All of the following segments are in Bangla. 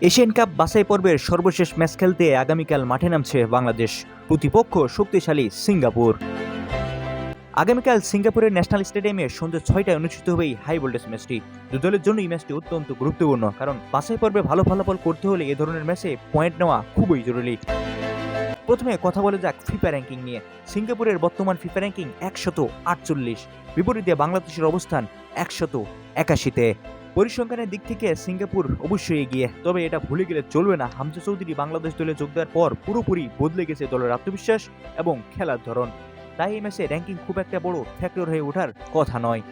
এশিয়ান কাপ বাছাই পর্বের সর্বশেষ ম্যাচ খেলতে আগামীকাল মাঠে নামছে বাংলাদেশ। প্রতিপক্ষ শক্তিশালী সিঙ্গাপুর। আগামীকাল সিঙ্গাপুরের ন্যাশনাল স্টেডিয়ামে সন্ধ্যা 6টায় অনুষ্ঠিত হবে এই হাই ভোল্টেজ ম্যাচটি। দুই দলের জন্য এই ম্যাচটি অত্যন্ত গুরুত্বপূর্ণ, কারণ বাছাই পর্বে ভালো ফলাফল করতে হলে এ ধরনের ম্যাচে পয়েন্ট নেওয়া খুবই জরুরি। প্রথমে কথা বলা যাক ফিফা র্যাঙ্কিং নিয়ে। সিঙ্গাপুরের বর্তমান ফিফা র্যাঙ্কিং 148, বিপরীতে বাংলাদেশের অবস্থান 181-তে। পরিসংখ্যানের দিক থেকে সিঙ্গাপুর অবশ্যই এগিয়ে, তবে এটা ভুলে গেলে চলবে না, হামজা চৌধুরী বাংলাদেশ দলে যোগ দেওয়ার পর পুরোপুরি বদলে গেছে দলের আত্মবিশ্বাস এবং খেলার ধরন। তাই এই ম্যাচে র্যাঙ্কিং খুব একটা বড় ফ্যাক্টর হয়ে ওঠার কথা নয়।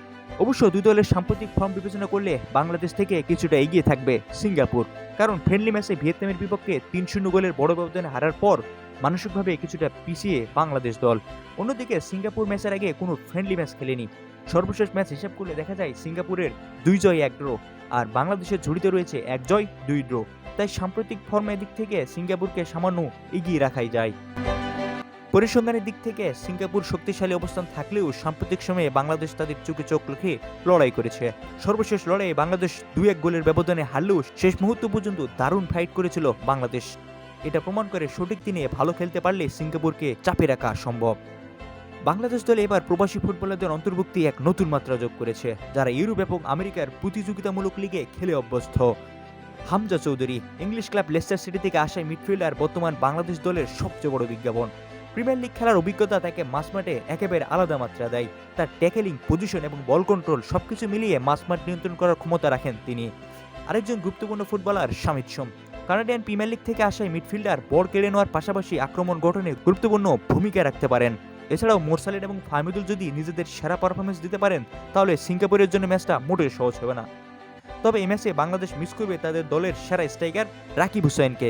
অবশ্য দুই দলের সাম্প্রতিক ফর্ম বিবেচনা করলে বাংলাদেশ থেকে কিছুটা এগিয়ে থাকবে সিঙ্গাপুর, কারণ ফ্রেন্ডলি ম্যাচে ভিয়েতনামের বিপক্ষে 3-0 গোলের বড় ব্যবধানে হারার পর মানসিকভাবে কিছুটা পিছিয়ে বাংলাদেশ দল। অন্যদিকে সিঙ্গাপুর ম্যাচের আগে কোনো ফ্রেন্ডলি ম্যাচ খেলেনি। সর্বশেষ ম্যাচ হিসাব করলে দেখা যায় সিঙ্গাপুরের 2 জয় 1 ড্র, আর বাংলাদেশের ঝুড়িতে রয়েছে 1 জয় 2 ড্র। তাই সাম্প্রতিক ফর্মের দিক থেকে সিঙ্গাপুরকে সামান্য এগিয়ে রাখাই যায়। পরিসংখ্যানের দিক থেকে সিঙ্গাপুর শক্তিশালী অবস্থান থাকলেও সাম্প্রতিক সময়ে বাংলাদেশ তাদের চোখে চোখ রেখে লড়াই করেছে। সর্বশেষ লড়াইয়ে বাংলাদেশ 2-1 গোলের ব্যবধানে হারলেও শেষ মুহূর্ত পর্যন্ত দারুণ ফাইট করেছিল বাংলাদেশ। এটা প্রমাণ করে সঠিক দিনে ভালো খেলতে পারলে সিঙ্গাপুরকে চাপে রাখা সম্ভব। বাংলাদেশ দলে এবার প্রবাসী ফুটবলারদের অন্তর্ভুক্তি এক নতুন মাত্রা যোগ করেছে, যারা ইউরোপ এবং আমেরিকার প্রতিযোগিতামূলক লিগে খেলে অভ্যস্ত। Hamza Chowdhury English club Leicester city থেকে আসা মিডফিল্ডার বর্তমান বাংলাদেশ দলের সবচেয়ে বড় বিজ্ঞাপন। প্রিমিয়ার লিগ খেলার অভিজ্ঞতা তাকে মাঝমাঠে একেবারে আলাদা মাত্রা দেয়। তার ট্যাকেলিং, পজিশন এবং বল কন্ট্রোল সবকিছু মিলিয়ে মাঝমাঠ নিয়ন্ত্রণ করার ক্ষমতা রাখেন তিনি। আরেকজন গুরুত্বপূর্ণ ফুটবলার শামিদ সোম। কানাডিয়ান প্রিমিয়ার লিগ থেকে আসা মিডফিল্ডার বল কেড়ে নেওয়ার পাশাপাশি আক্রমণ গঠনে গুরুত্বপূর্ণ ভূমিকা রাখতে পারেন। এছাড়াও মোরসালিন এবং ফাহমিদুল যদি নিজেদের সেরা পারফরমেন্স দিতে পারেন, তাহলে সিঙ্গাপুরের জন্য ম্যাচটা মোটেই সহজ হবে না। তবে এই ম্যাচে বাংলাদেশ মিস করবে তাদের দলের সেরা স্ট্রাইকার রাকিব হুসাইনকে।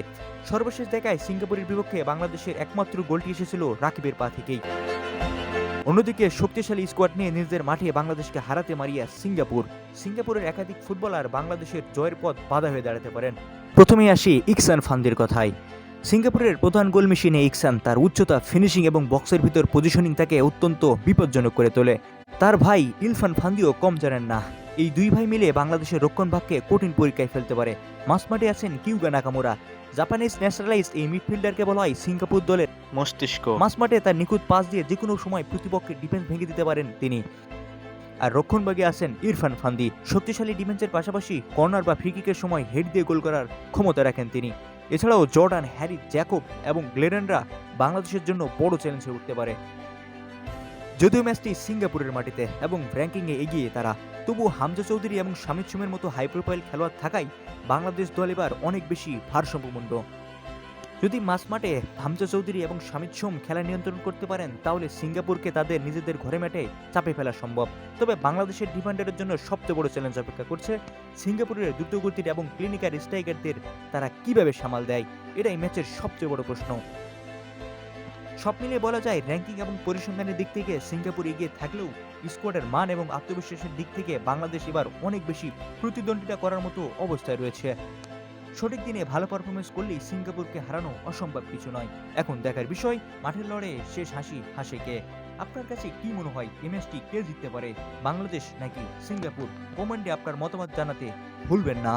সর্বশেষ দেখায় সিঙ্গাপুরের বিপক্ষে বাংলাদেশের একমাত্র গোলটি এসেছিল রাকিবের পা থেকেই। অন্যদিকে শক্তিশালী স্কোয়াড নিয়ে নিজেদের মাঠে বাংলাদেশকে হারাতে মারিয়া সিঙ্গাপুরের একাধিক ফুটবলার বাংলাদেশের জয়ের পথ বাধা হয়ে দাঁড়াতে পারেন। প্রথমেই আসি ইকসান ফান্দির কথায়। সিঙ্গাপুরের প্রধান গোল মেশিনে ইকসান তার উচ্চতা, ফিনিশিং এবং বক্সের ভিতর পজিশনিং তাকে অত্যন্ত বিপজ্জনক করে তোলে। তার ভাই ইরফান ফান্দিও কম জানেন না। এই দুই ভাই মিলে বাংলাদেশের রক্ষণভাগকে কঠিন পরীক্ষায় ফেলতে পারে। মাঝমাঠে আছেন কিউগা নাকামুরা। জাপানিজ ন্যাশনালাইজড এই মিডফিল্ডারকে বলা হয় সিঙ্গাপুর দলের মস্তিষ্ক। মাঝমাঠে তার নিখুঁত পাস দিয়ে যে কোনো সময় প্রতিপক্ষের ডিফেন্স ভেঙে দিতে পারেন তিনি। আর রক্ষণভাগে আছেন ইরফান ফান্দি। শক্তিশালী ডিফেন্সের পাশাপাশি কর্নার বা ফ্রি কিকের সময় হেড দিয়ে গোল করার ক্ষমতা রাখেন তিনি। এছাড়াও জর্ডান, হ্যারি, জ্যাকব এবং গ্লেডেনরা বাংলাদেশের জন্য বড় চ্যালেঞ্জ হয়ে উঠতে পারে। যদিও ম্যাচটি সিঙ্গাপুরের মাটিতে এবং র্যাঙ্কিংয়ে এগিয়ে তারা, তবুও হামজা চৌধুরী এবং শামিদ সোমের মতো হাই প্রোফাইল খেলোয়াড় থাকায় বাংলাদেশ দল এবার অনেক বেশি ভারসাম্যপূর্ণ। যদি মাঝমাঠে হামজা চৌধুরী এবং শামিদ সোম খেলা নিয়ন্ত্রণ করতে পারেন, তাহলে সিঙ্গাপুরকে তাদের নিজেদের ঘরে মাঠে চাপে ফেলা সম্ভব। তবে বাংলাদেশের ডিফেন্ডারের জন্য সবচেয়ে বড় চ্যালেঞ্জ অপেক্ষা করছে। সিঙ্গাপুরের দ্রুতগতির এবং ক্লিনিকার স্ট্রাইকারদের তারা কিভাবে সামাল দেয়, এটাই ম্যাচের সবচেয়ে বড় প্রশ্ন। সব মিলিয়ে বলা যায় র্যাঙ্কিং এবং পরিসংখ্যানের দিক থেকে সিঙ্গাপুর এগিয়ে থাকলেও স্কোয়াডের মান এবং আত্মবিশ্বাসের দিক থেকে বাংলাদেশ এবার অনেক বেশি প্রতিদ্বন্দ্বিতা করার মতো অবস্থায় রয়েছে। সঠিক দিনে ভালো পারফরমেন্স করলেই সিঙ্গাপুরকে হারানো অসম্ভব কিছু নয়। এখন দেখার বিষয় মাঠের লড়াইয়ে শেষ হাসি হাসে কে। আপনার কাছে কি মনে হয় এই ম্যাচটি কে জিততে পারে, বাংলাদেশ নাকি সিঙ্গাপুর? কমেন্টে আপনার মতামত জানাতে ভুলবেন না।